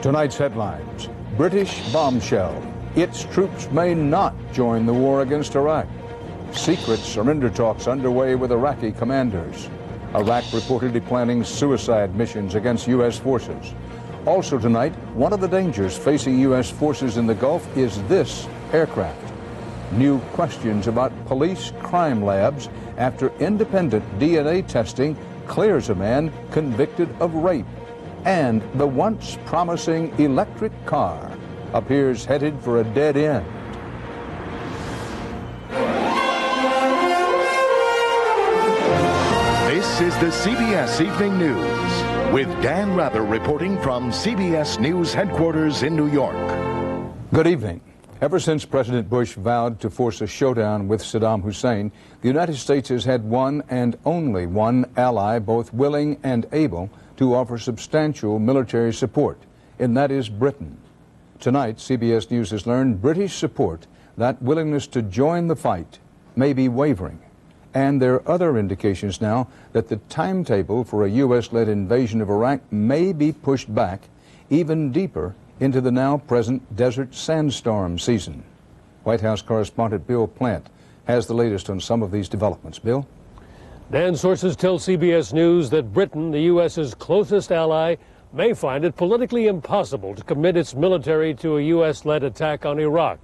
Tonight's headlines: British bombshell. Its troops may not join the war against Iraq. Secret surrender talks underway with Iraqi commanders. Iraq reportedly planning suicide missions against U.S. forces. Also tonight, one of the dangers facing U.S. forces in the Gulf is this aircraft. New questions about police crime labs after independent DNA testing clears a man convicted of rape. And the once promising electric car appears headed for a dead end. This is the CBS Evening News with Dan Rather reporting from CBS News headquarters in New York. Good evening. Ever since President Bush vowed to force a showdown with Saddam Hussein, the United States has had one and only one ally, both willing and able to offer substantial military support, and that is Britain. Tonight, CBS News has learned British support, that willingness to join the fight, may be wavering. And there are other indications now that the timetable for a U.S.-led invasion of Iraq may be pushed back even deeper into the now present desert sandstorm season. White House correspondent Bill Plant has the latest on some of these developments. Bill? Dan, sources tell CBS News that Britain, the U.S.'s closest ally, may find it politically impossible to commit its military to a U.S.-led attack on Iraq.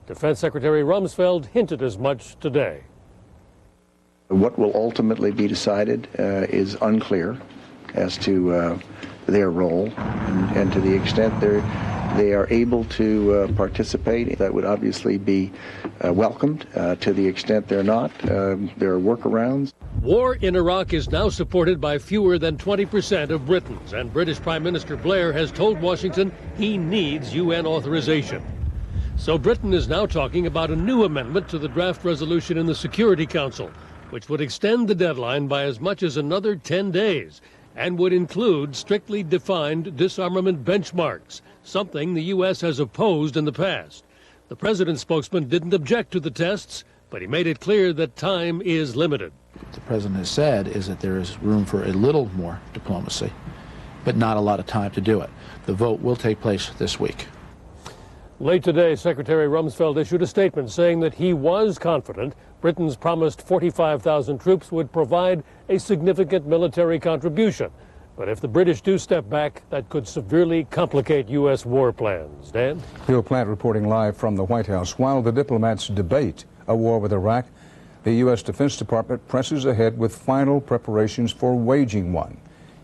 Defense Secretary Rumsfeld hinted as much today. What will ultimately be decided is unclear as to their role, and to the extent they are able to participate, that would obviously be welcomed. To the extent they're not, there are workarounds. War in Iraq is now supported by fewer than 20% of Britons, and British Prime Minister Blair has told Washington he needs UN authorization. So Britain is now talking about a new amendment to the draft resolution in the Security Council, which would extend the deadline by as much as another 10 days and would include strictly defined disarmament benchmarks, something the U.S. has opposed in the past. The president's spokesman didn't object to the tests, but he made it clear that time is limited. What the president has said is that there is room for a little more diplomacy, but not a lot of time to do it. The vote will take place this week. Late today, Secretary Rumsfeld issued a statement saying that he was confident Britain's promised 45,000 troops would provide a significant military contribution. But if the British do step back, that could severely complicate U.S. war plans. Dan? Bill Plant reporting live from the White House. While the diplomats debate a war with Iraq, the U.S. Defense Department presses ahead with final preparations for waging one.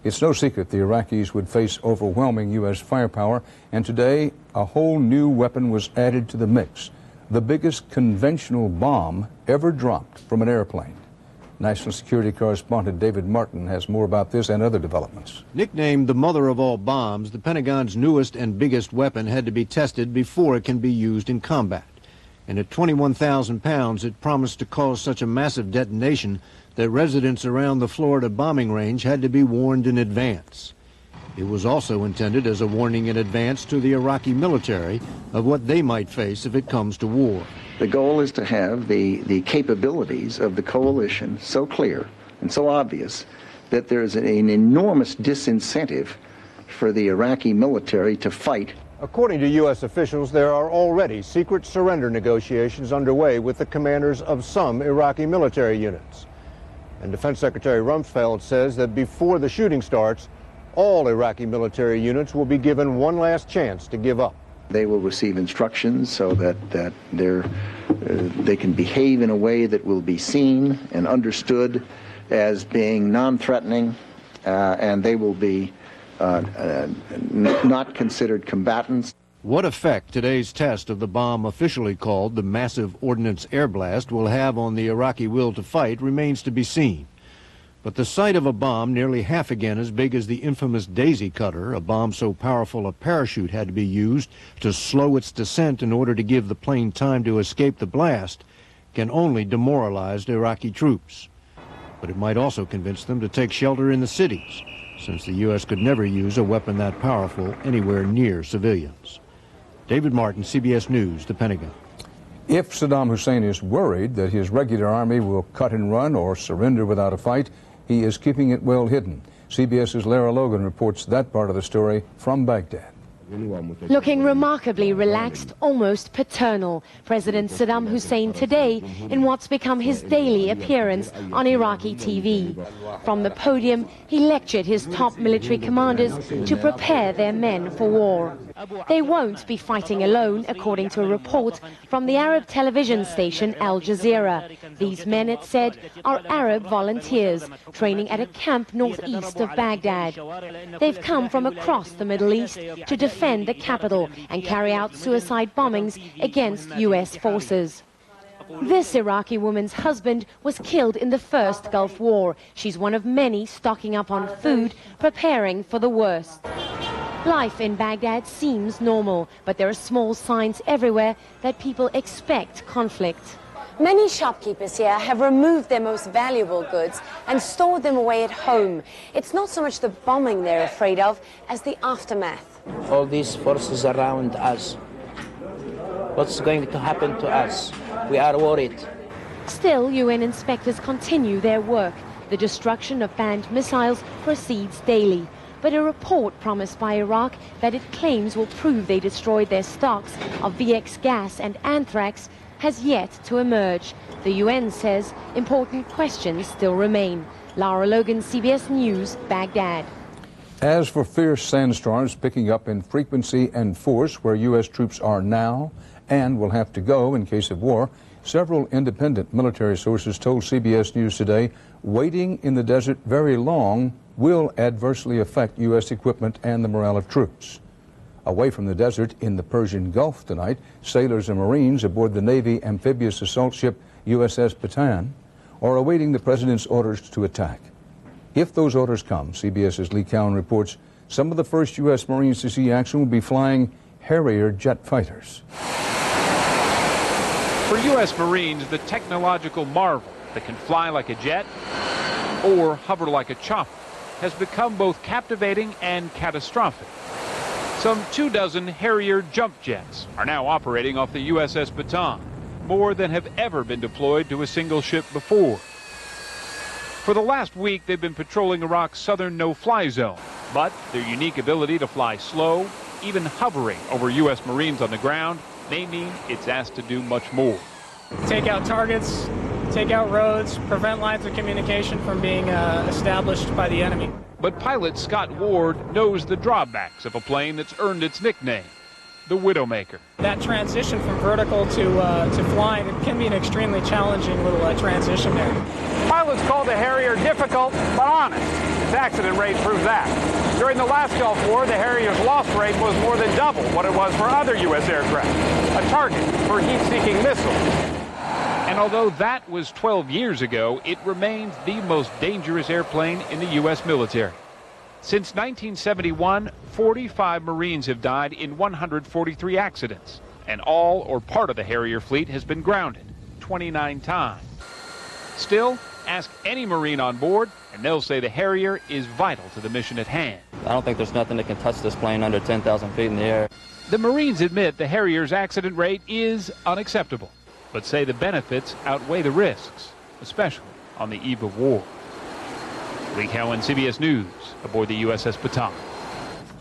It's no secret the Iraqis would face overwhelming U.S. firepower, and today a whole new weapon was added to the mix, the biggest conventional bomb ever dropped from an airplane. National Security Correspondent David Martin has more about this and other developments. Nicknamed the mother of all bombs, the Pentagon's newest and biggest weapon had to be tested before it can be used in combat. And at 21,000 pounds, it promised to cause such a massive detonation that residents around the Florida bombing range had to be warned in advance. It was also intended as a warning in advance to the Iraqi military of what they might face if it comes to war. The goal is to have the capabilities of the coalition so clear and so obvious that there's an enormous disincentive for the Iraqi military to fight. According to U.S. officials, there are already secret surrender negotiations underway with the commanders of some Iraqi military units. And Defense Secretary Rumsfeld says that before the shooting starts, all Iraqi military units will be given one last chance to give up. They will receive instructions so that they can behave in a way that will be seen and understood as being non-threatening, and they will be not considered combatants. What effect today's test of the bomb officially called the Massive Ordnance Air Blast will have on the Iraqi will to fight remains to be seen. But the sight of a bomb nearly half again as big as the infamous Daisy Cutter, a bomb so powerful a parachute had to be used to slow its descent in order to give the plane time to escape the blast, can only demoralize the Iraqi troops. But it might also convince them to take shelter in the cities, since the U.S. could never use a weapon that powerful anywhere near civilians. David Martin, CBS News, the Pentagon. If Saddam Hussein is worried that his regular army will cut and run or surrender without a fight, he is keeping it well hidden. CBS's Lara Logan reports that part of the story from Baghdad. Looking remarkably relaxed, almost paternal, President Saddam Hussein today in what's become his daily appearance on Iraqi TV. From the podium, he lectured his top military commanders to prepare their men for war. They won't be fighting alone, according to a report from the Arab television station Al Jazeera. These men, it said, are Arab volunteers training at a camp northeast of Baghdad. They've come from across the Middle East to defend the capital and carry out suicide bombings against U.S. forces. This Iraqi woman's husband was killed in the first Gulf War. She's one of many stocking up on food, preparing for the worst. Life in Baghdad seems normal, but there are small signs everywhere that people expect conflict. Many shopkeepers here have removed their most valuable goods and stored them away at home. It's not so much the bombing they're afraid of as the aftermath. All these forces around us. What's going to happen to us? We are worried. Still, UN inspectors continue their work. The destruction of banned missiles proceeds daily. But a report promised by Iraq that it claims will prove they destroyed their stocks of VX gas and anthrax has yet to emerge. The UN says important questions still remain. Lara Logan, CBS News, Baghdad. As for fierce sandstorms picking up in frequency and force where U.S. troops are now and will have to go in case of war, several independent military sources told CBS News today waiting in the desert very long will adversely affect U.S. equipment and the morale of troops. Away from the desert in the Persian Gulf tonight, sailors and Marines aboard the Navy amphibious assault ship USS Bataan are awaiting the President's orders to attack. If those orders come, CBS's Lee Cowan reports, some of the first U.S. Marines to see action will be flying Harrier jet fighters. For U.S. Marines, the technological marvel that can fly like a jet or hover like a chopper has become both captivating and catastrophic. Some 24 Harrier jump jets are now operating off the USS Bataan, more than have ever been deployed to a single ship before. For the last week, they've been patrolling Iraq's southern no-fly zone, but their unique ability to fly slow, even hovering over U.S. Marines on the ground, may mean it's asked to do much more. Take out targets, take out roads, prevent lines of communication from being established by the enemy. But pilot Scott Ward knows the drawbacks of a plane that's earned its nickname, the Widowmaker. That transition from vertical to flying, it can be an extremely challenging little transition there. Pilots call the Harrier difficult but honest. Its accident rate proves that. During the last Gulf War, the Harrier's loss rate was more than double what it was for other U.S. aircraft, a target for heat-seeking missiles. And although that was 12 years ago, it remains the most dangerous airplane in the U.S. military. Since 1971, 45 Marines have died in 143 accidents, and all or part of the Harrier fleet has been grounded 29 times. Still, ask any Marine on board, and they'll say the Harrier is vital to the mission at hand. I don't think there's nothing that can touch this plane under 10,000 feet in the air. The Marines admit the Harrier's accident rate is unacceptable, but say the benefits outweigh the risks, especially on the eve of war. Lee Cowan, CBS News, aboard the USS Bataan.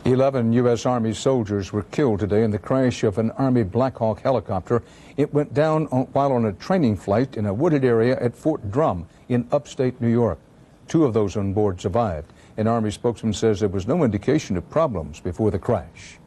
11 U.S. Army soldiers were killed today in the crash of an Army Black Hawk helicopter. It went down while on a training flight in a wooded area at Fort Drum in upstate New York. 2 of those on board survived. An Army spokesman says there was no indication of problems before the crash.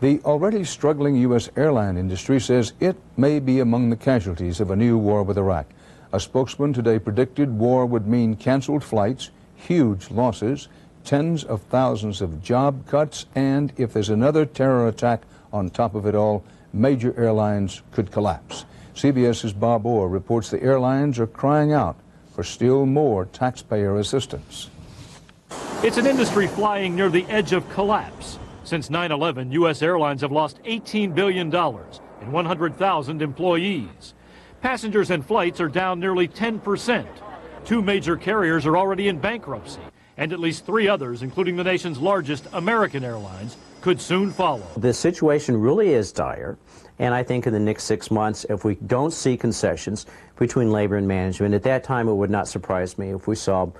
The already struggling U.S. airline industry says it may be among the casualties of a new war with Iraq. A spokesman today predicted war would mean canceled flights, huge losses, tens of thousands of job cuts, and if there's another terror attack on top of it all, major airlines could collapse. CBS's Bob Orr reports the airlines are crying out for still more taxpayer assistance. It's an industry flying near the edge of collapse. Since 9/11, U.S. airlines have lost $18 billion and 100,000 employees. Passengers and flights are down nearly 10%. 2 major carriers are already in bankruptcy, and at least 3 others, including the nation's largest, American Airlines, could soon follow. The situation really is dire, and I think in the next 6 months, if we don't see concessions between labor and management, at that time it would not surprise me if we saw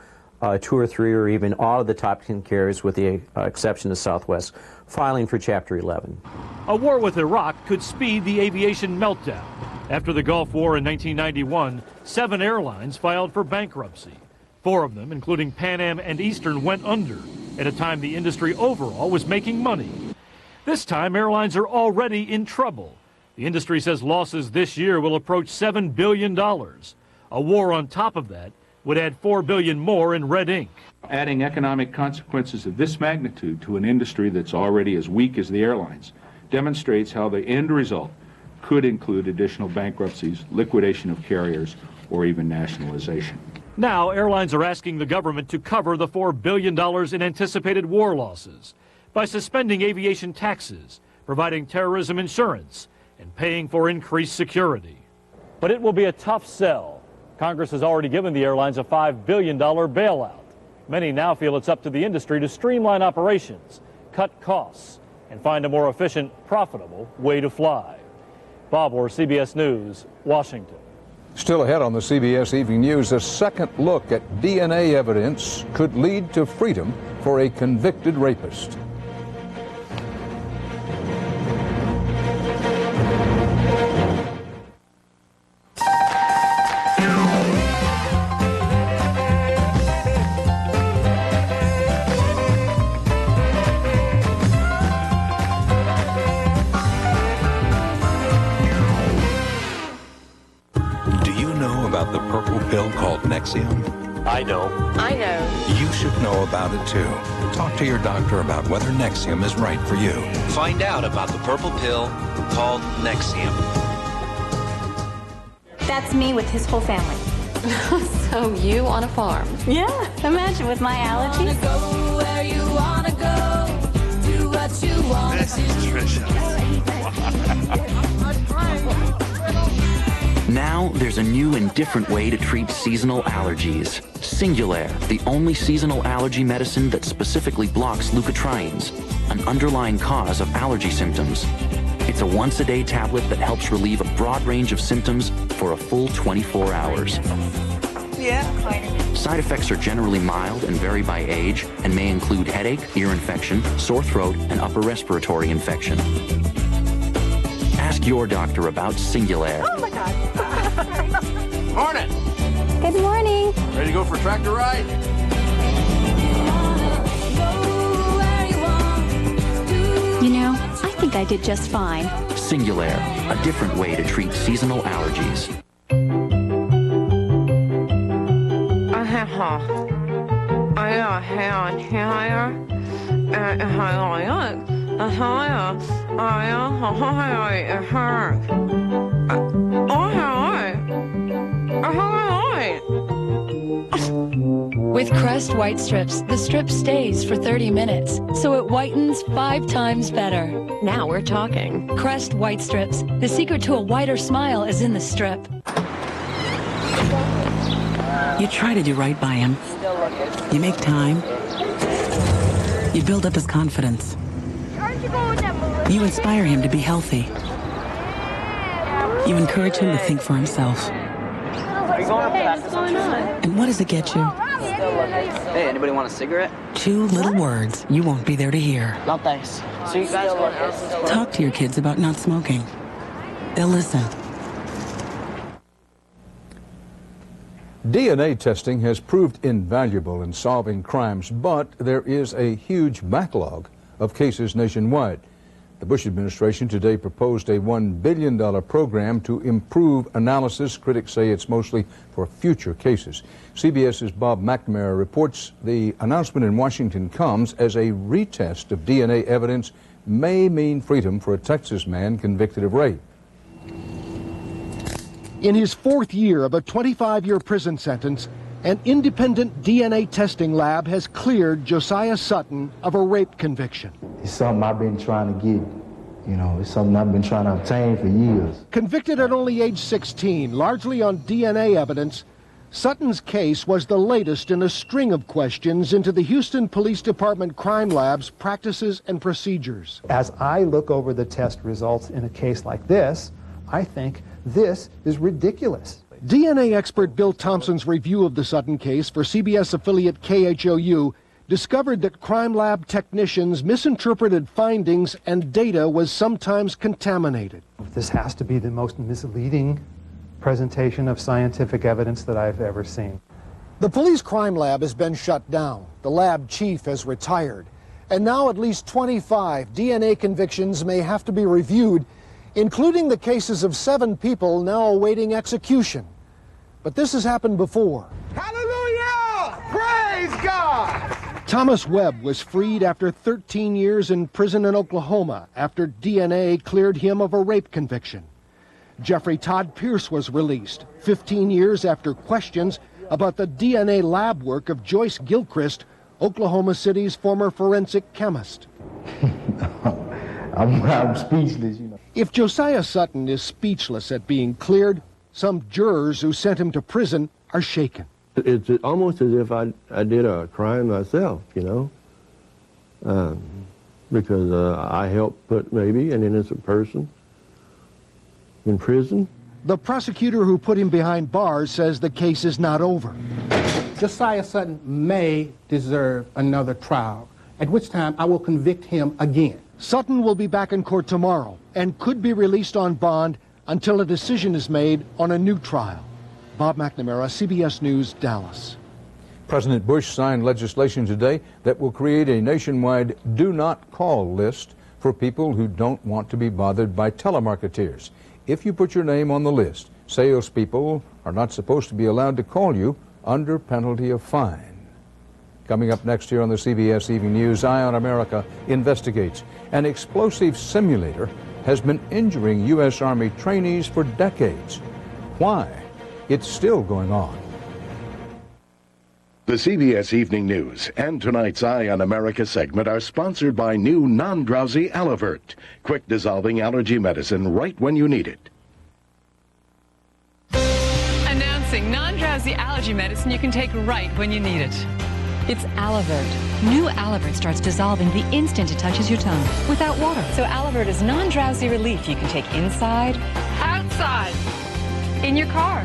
2 or 3 or even all of the top 10 carriers, with the exception of Southwest, filing for Chapter 11. A war with Iraq could speed the aviation meltdown. After the Gulf War in 1991, 7 airlines filed for bankruptcy. 4 of them, including Pan Am and Eastern, went under at a time the industry overall was making money. This time, airlines are already in trouble. The industry says losses this year will approach $7 billion. A war on top of that would add $4 billion more in red ink. Adding economic consequences of this magnitude to an industry that's already as weak as the airlines demonstrates how the end result could include additional bankruptcies, liquidation of carriers, or even nationalization. Now, airlines are asking the government to cover the $4 billion in anticipated war losses by suspending aviation taxes, providing terrorism insurance, and paying for increased security. But it will be a tough sell. Congress has already given the airlines a $5 billion bailout. Many now feel it's up to the industry to streamline operations, cut costs, and find a more efficient, profitable way to fly. Bob Orr, CBS News, Washington. Still ahead on the CBS Evening News, a second look at DNA evidence could lead to freedom for a convicted rapist. The purple pill called Nexium? I know. I know. You should know about it too. Talk to your doctor about whether Nexium is right for you. Find out about the purple pill called Nexium. That's me with his whole family. So you on a farm? Yeah, imagine with my allergies. Go where you wanna go. Do what you want. This is Trisha. Now, there's a new and different way to treat seasonal allergies. Singulair, the only seasonal allergy medicine that specifically blocks leukotrienes, an underlying cause of allergy symptoms. It's a once-a-day tablet that helps relieve a broad range of symptoms for a full 24 hours. Yeah. Side effects are generally mild and vary by age and may include headache, ear infection, sore throat, and upper respiratory infection. Ask your doctor about Singulair. Oh my God. Morning. Good morning. Ready to go for a tractor ride? You know, I think I did just fine. Singulair, a different way to treat seasonal allergies. With Crest White Strips, the strip stays for 30 minutes, so it whitens 5 times better. Now we're talking. Crest White Strips. The secret to a whiter smile is in the strip. You try to do right by him. You make time. You build up his confidence. You inspire him to be healthy. You encourage him to think for himself. Hey, what's going on? And what does it get you? Hey, anybody want a cigarette? 2 little words you won't be there to hear. No thanks. So you guys want Talk to your kids about not smoking. They'll listen. DNA testing has proved invaluable in solving crimes, but there is a huge backlog of cases nationwide. The Bush administration today proposed a $1 billion program to improve analysis. Critics say it's mostly for future cases. CBS's Bob McNamara reports the announcement in Washington comes as a retest of DNA evidence may mean freedom for a Texas man convicted of rape. In his 4th year of a 25-year prison sentence, an independent DNA testing lab has cleared Josiah Sutton of a rape conviction. It's something I've been trying to get. You know, it's something I've been trying to obtain for years. Convicted at only age 16, largely on DNA evidence, Sutton's case was the latest in a string of questions into the Houston Police Department crime lab's practices and procedures. As I look over the test results in a case like this, I think this is ridiculous. DNA expert Bill Thompson's review of the Sutton case for CBS affiliate KHOU discovered that crime lab technicians misinterpreted findings and data was sometimes contaminated. This has to be the most misleading presentation of scientific evidence that I've ever seen. The police crime lab has been shut down. The lab chief has retired. And now at least 25 DNA convictions may have to be reviewed, including the cases of 7 people now awaiting execution. But this has happened before. Hallelujah! Praise God! Thomas Webb was freed after 13 years in prison in Oklahoma after DNA cleared him of a rape conviction. Jeffrey Todd Pierce was released 15 years after questions about the DNA lab work of Joyce Gilchrist, Oklahoma City's former forensic chemist. I'm speechless, you know. If Josiah Sutton is speechless at being cleared, some jurors who sent him to prison are shaken. It's almost as if I did a crime myself, you know, because I helped put maybe an innocent person in prison. The prosecutor who put him behind bars says the case is not over. Josiah Sutton may deserve another trial, at which time I will convict him again. Sutton will be back in court tomorrow and could be released on bond until a decision is made on a new trial. Bob McNamara, CBS News, Dallas. President Bush signed legislation today that will create a nationwide do not call list for people who don't want to be bothered by telemarketeers. If you put your name on the list, salespeople are not supposed to be allowed to call you under penalty of fine. Coming up next here on the CBS Evening News, Eye on America investigates. An explosive simulator has been injuring U.S. Army trainees for decades. Why? It's still going on. The CBS Evening News and tonight's Eye on America segment are sponsored by new non-drowsy Alivert, quick dissolving allergy medicine right when you need it. Announcing non-drowsy allergy medicine you can take right when you need it. It's Alivert. New Alivert starts dissolving the instant it touches your tongue, without water. So Alivert is non-drowsy relief you can take inside, outside, in your car,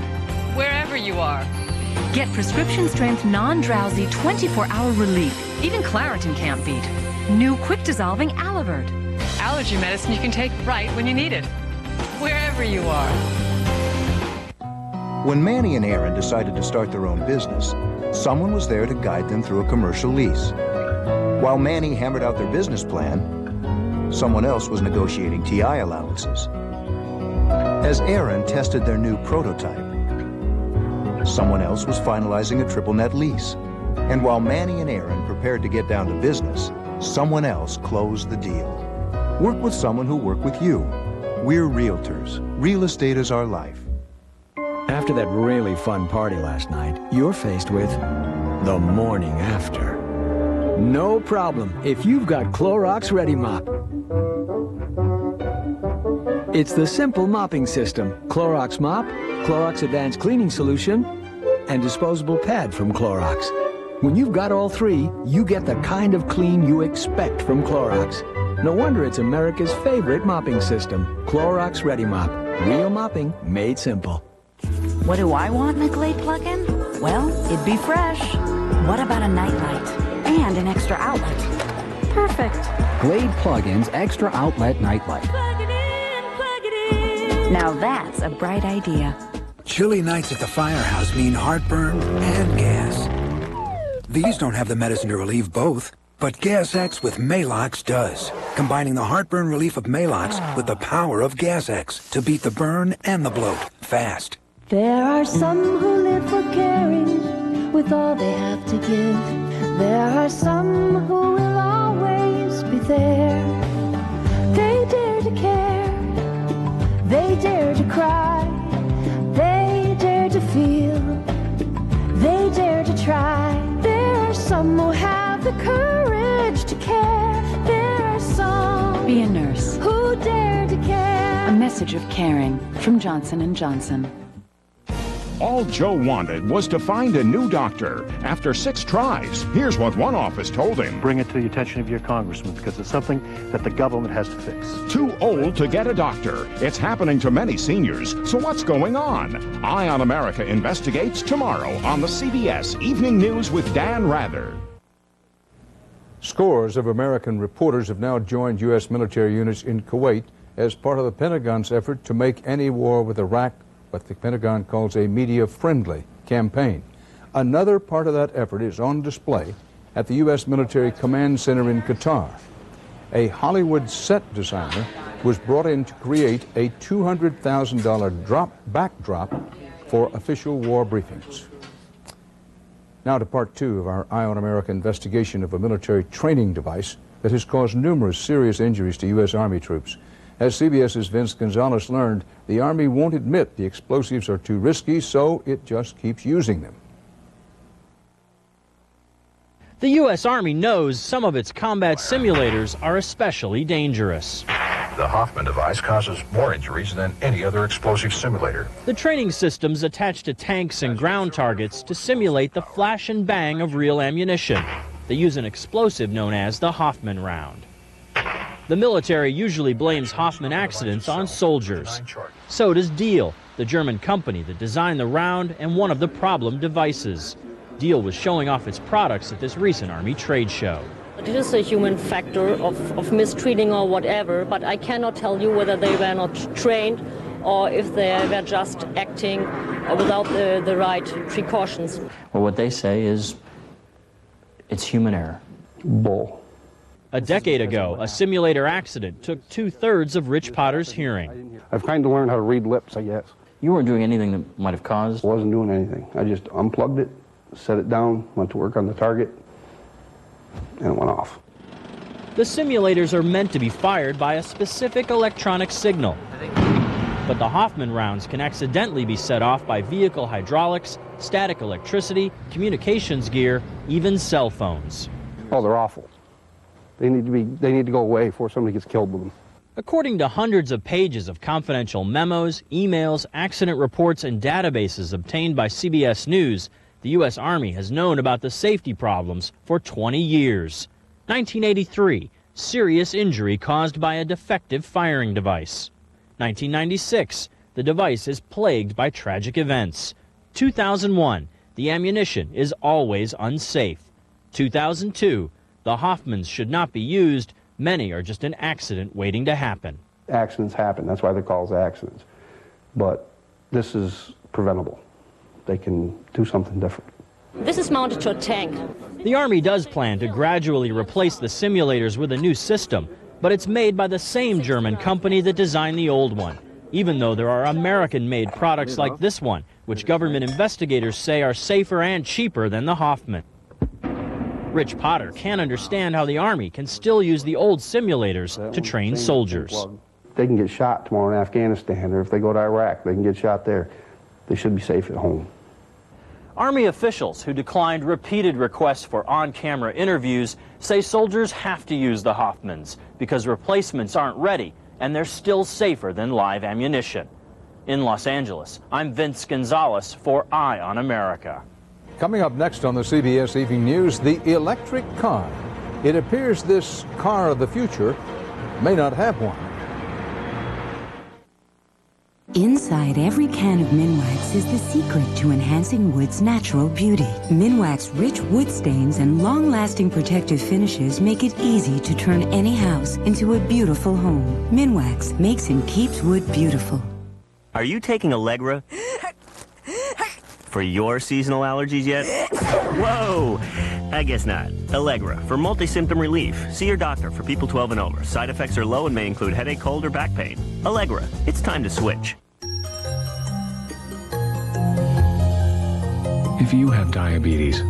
wherever you are. Get prescription-strength, non-drowsy, 24-hour relief. Even Claritin can't beat. New quick-dissolving Alivert. Allergy medicine you can take right when you need it, wherever you are. When Manny and Aaron decided to start their own business, someone was there to guide them through a commercial lease. While Manny hammered out their business plan, someone else was negotiating TI allowances. As Aaron tested their new prototype, someone else was finalizing a triple net lease. And while Manny and Aaron prepared to get down to business, someone else closed the deal. Work with someone who worked with you. We're realtors. Real estate is our life. After that really fun party last night, you're faced with the morning after. No problem if you've got Clorox Ready Mop. It's the simple mopping system. Clorox Mop, Clorox Advanced Cleaning Solution, and disposable pad from Clorox. When you've got all three, you get the kind of clean you expect from Clorox. No wonder it's America's favorite mopping system. Clorox Ready Mop. Real mopping made simple. What do I want in a Glade plug-in? Well, it'd be fresh. What about a nightlight and an extra outlet? Perfect. Glade plug-ins extra outlet nightlight. Plug it in. Now that's a bright idea. Chilly nights at the firehouse mean heartburn and gas. These don't have the medicine to relieve both, but Gas X with Maalox does, combining the heartburn relief of Maalox with the power of Gas X to beat the burn and the bloat fast. There are some who live for caring with all they have to give. There are some who will always be there. They dare to care. They dare to cry. They dare to feel. They dare to try. There are some who have the courage to care. There are some Be a nurse. who dare to care. A message of caring from Johnson & Johnson. All Joe wanted was to find a new doctor. After 6 tries, here's what one office told him. Bring it to the attention of your congressman because it's something that the government has to fix. Too old to get a doctor. It's happening to many seniors. So what's going on? Eye on America investigates tomorrow on the CBS Evening News with Dan Rather. Scores of American reporters have now joined U.S. military units in Kuwait as part of the Pentagon's effort to make any war with Iraq what the Pentagon calls a media-friendly campaign. Another part of that effort is on display at the U.S. Military Command Center in Qatar. A Hollywood set designer was brought in to create a $200,000 backdrop for official war briefings. Now to part 2 of our Eye on America investigation of a military training device that has caused numerous serious injuries to U.S. Army troops. As CBS's Vince Gonzalez learned, the Army won't admit the explosives are too risky, so it just keeps using them. The U.S. Army knows some of its combat simulators are especially dangerous. The Hoffman device causes more injuries than any other explosive simulator. The training systems attach to tanks and ground targets to simulate the flash and bang of real ammunition. They use an explosive known as the Hoffman round. The military usually blames Hoffman accidents on soldiers. So does Diehl, the German company that designed the round and one of the problem devices. Diehl was showing off its products at this recent Army trade show. It is a human factor of mistreating or whatever, but I cannot tell you whether they were not trained or if they were just acting without the right precautions. Well, what they say is it's human error. Bull. A decade ago, a simulator accident took 2/3 of Rich Potter's hearing. I've kind of learned how to read lips, I guess. You weren't doing anything that might have caused? I wasn't doing anything. I just unplugged it, set it down, went to work on the target, and it went off. The simulators are meant to be fired by a specific electronic signal. But the Hoffman rounds can accidentally be set off by vehicle hydraulics, static electricity, communications gear, even cell phones. Oh, they're awful. They need to go away before somebody gets killed with them. According to hundreds of pages of confidential memos, emails, accident reports, and databases obtained by CBS News, the U.S. Army has known about the safety problems for 20 years. 1983, serious injury caused by a defective firing device. 1996, the device is plagued by tragic events. 2001, the ammunition is always unsafe. 2002, the Hoffmans should not be used. Many are just an accident waiting to happen. Accidents happen. That's why they're called accidents. But this is preventable. They can do something different. This is mounted to a tank. The Army does plan to gradually replace the simulators with a new system, but it's made by the same German company that designed the old one, even though there are American-made products like this one, which government investigators say are safer and cheaper than the Hoffman. Rich Potter can't understand how the Army can still use the old simulators to train soldiers. They can get shot tomorrow in Afghanistan, or if they go to Iraq, they can get shot there. They should be safe at home. Army officials who declined repeated requests for on-camera interviews say soldiers have to use the Hoffmans because replacements aren't ready and they're still safer than live ammunition. In Los Angeles, I'm Vince Gonzalez for Eye on America. Coming up next on the CBS Evening News, the electric car. It appears this car of the future may not have one. Inside every can of Minwax is the secret to enhancing wood's natural beauty. Minwax's rich wood stains and long-lasting protective finishes make it easy to turn any house into a beautiful home. Minwax makes and keeps wood beautiful. Are you taking Allegra for your seasonal allergies yet? Whoa! I guess not. Allegra for multi-symptom relief. See your doctor for people 12 and over. Side effects are low and may include headache, cold, or back pain. Allegra, it's time to switch. If you have diabetes,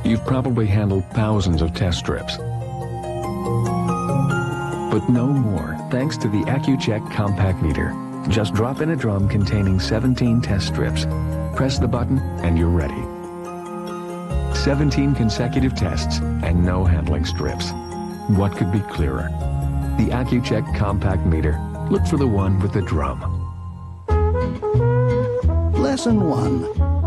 you've probably handled thousands of test strips. But no more, thanks to the AccuCheck Compact Meter. Just drop in a drum containing 17 test strips. Press the button and you're ready. 17 consecutive tests and no handling strips. What could be clearer? The AccuCheck Compact Meter. Look for the one with the drum. Lesson 1.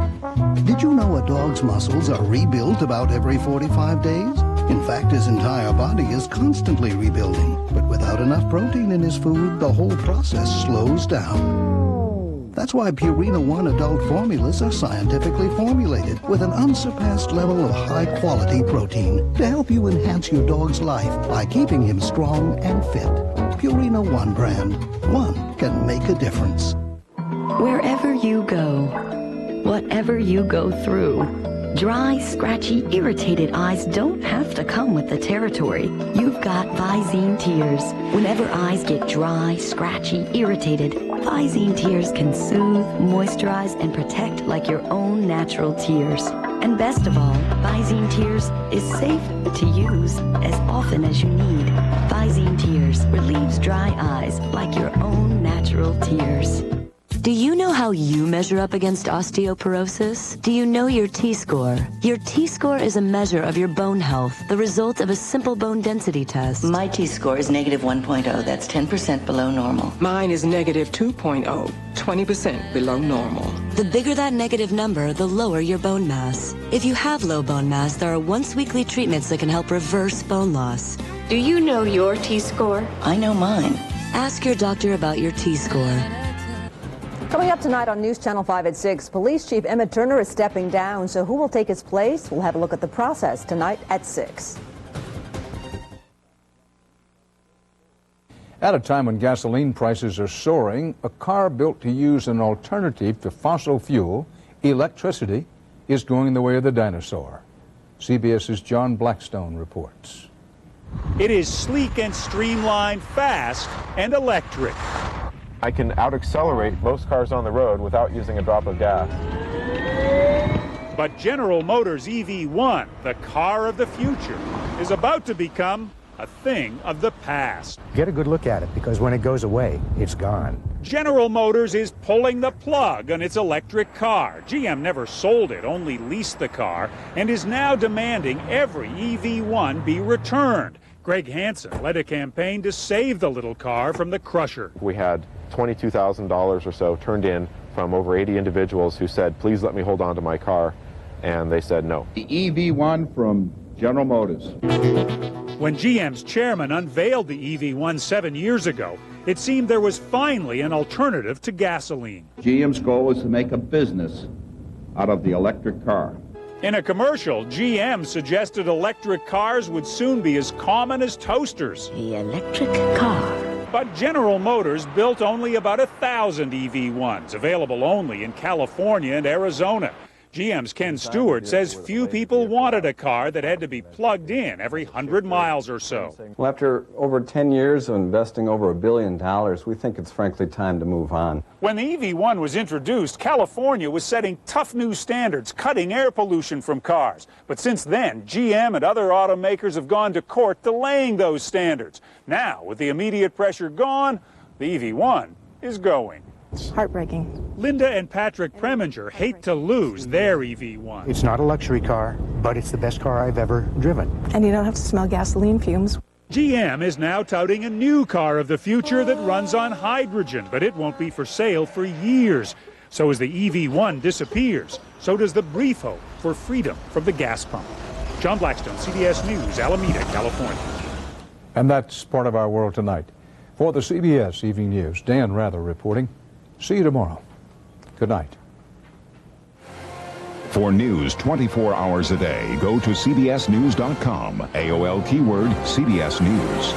Did you know a dog's muscles are rebuilt about every 45 days? In fact, his entire body is constantly rebuilding. But without enough protein in his food, the whole process slows down. That's why Purina One adult formulas are scientifically formulated with an unsurpassed level of high-quality protein to help you enhance your dog's life by keeping him strong and fit. Purina One brand. One can make a difference. Wherever you go, whatever you go through, dry, scratchy, irritated eyes don't have to come with the territory. You've got Visine Tears. Whenever eyes get dry, scratchy, irritated, Visine Tears can soothe, moisturize, and protect like your own natural tears. And best of all, Visine Tears is safe to use as often as you need. Visine Tears relieves dry eyes like your own natural tears. Do you know how you measure up against osteoporosis? Do you know your T-score? Your T-score is a measure of your bone health, the result of a simple bone density test. My T-score is negative 1.0. That's 10% below normal. Mine is negative 2.0, 20% below normal. The bigger that negative number, the lower your bone mass. If you have low bone mass, there are once-weekly treatments that can help reverse bone loss. Do you know your T-score? I know mine. Ask your doctor about your T-score. Coming up tonight on News Channel 5 at 6, Police Chief Emmett Turner is stepping down, so who will take his place? We'll have a look at the process tonight at 6. At a time when gasoline prices are soaring, a car built to use an alternative to fossil fuel, electricity, is going the way of the dinosaur. CBS's John Blackstone reports. It is sleek and streamlined, fast, and electric. I can out-accelerate most cars on the road without using a drop of gas. But General Motors EV1, the car of the future, is about to become a thing of the past. Get a good look at it, because when it goes away, it's gone. General Motors is pulling the plug on its electric car. GM never sold it, only leased the car, and is now demanding every EV1 be returned. Greg Hansen led a campaign to save the little car from the crusher. We had $22,000 or so turned in from over 80 individuals who said, please let me hold on to my car, and they said no. The EV1 from General Motors. When GM's chairman unveiled the EV1 7 years ago, it seemed there was finally an alternative to gasoline. GM's goal was to make a business out of the electric car. In a commercial, GM suggested electric cars would soon be as common as toasters. The electric car. But General Motors built only about 1,000 EV1s, available only in California and Arizona. GM's Ken Stewart says few people wanted a car that had to be plugged in every 100 miles or so. Well, after over 10 years of investing over $1 billion, we think it's frankly time to move on. When the EV1 was introduced, California was setting tough new standards, cutting air pollution from cars. But since then, GM and other automakers have gone to court delaying those standards. Now, with the immediate pressure gone, the EV1 is going. Heartbreaking. Linda and Patrick Preminger hate to lose their EV1. It's not a luxury car, but it's the best car I've ever driven. And you don't have to smell gasoline fumes. GM is now touting a new car of the future that runs on hydrogen, but it won't be for sale for years. So as the EV1 disappears, so does the brief hope for freedom from the gas pump. John Blackstone, CBS News, Alameda, California. And that's part of our world tonight. For the CBS Evening News, Dan Rather reporting. See you tomorrow. Good night. For news 24 hours a day, go to cbsnews.com. AOL keyword CBS News.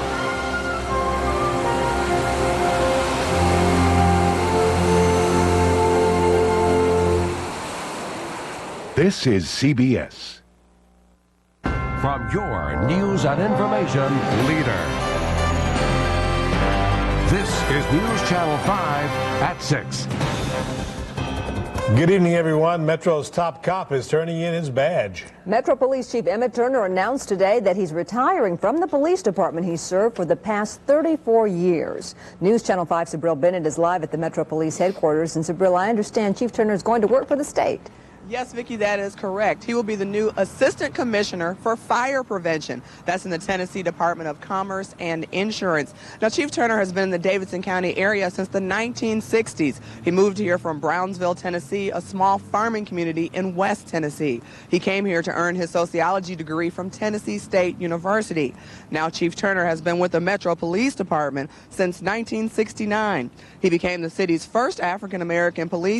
This is CBS. From your news and information leader. This is News Channel 5 at 6. Good evening, everyone. Metro's top cop is turning in his badge. Metro Police Chief Emmett Turner announced today that he's retiring from the police department he served for the past 34 years. News Channel 5's Sabril Bennett is live at the Metro Police headquarters. And Sabril, I understand Chief Turner is going to work for the state. Yes, Vicki, that is correct. He will be the new Assistant Commissioner for Fire Prevention. That's in the Tennessee Department of Commerce and Insurance. Now, Chief Turner has been in the Davidson County area since the 1960s. He moved here from Brownsville, Tennessee, a small farming community in West Tennessee. He came here to earn his sociology degree from Tennessee State University. Now, Chief Turner has been with the Metro Police Department since 1969. He became the city's first African-American police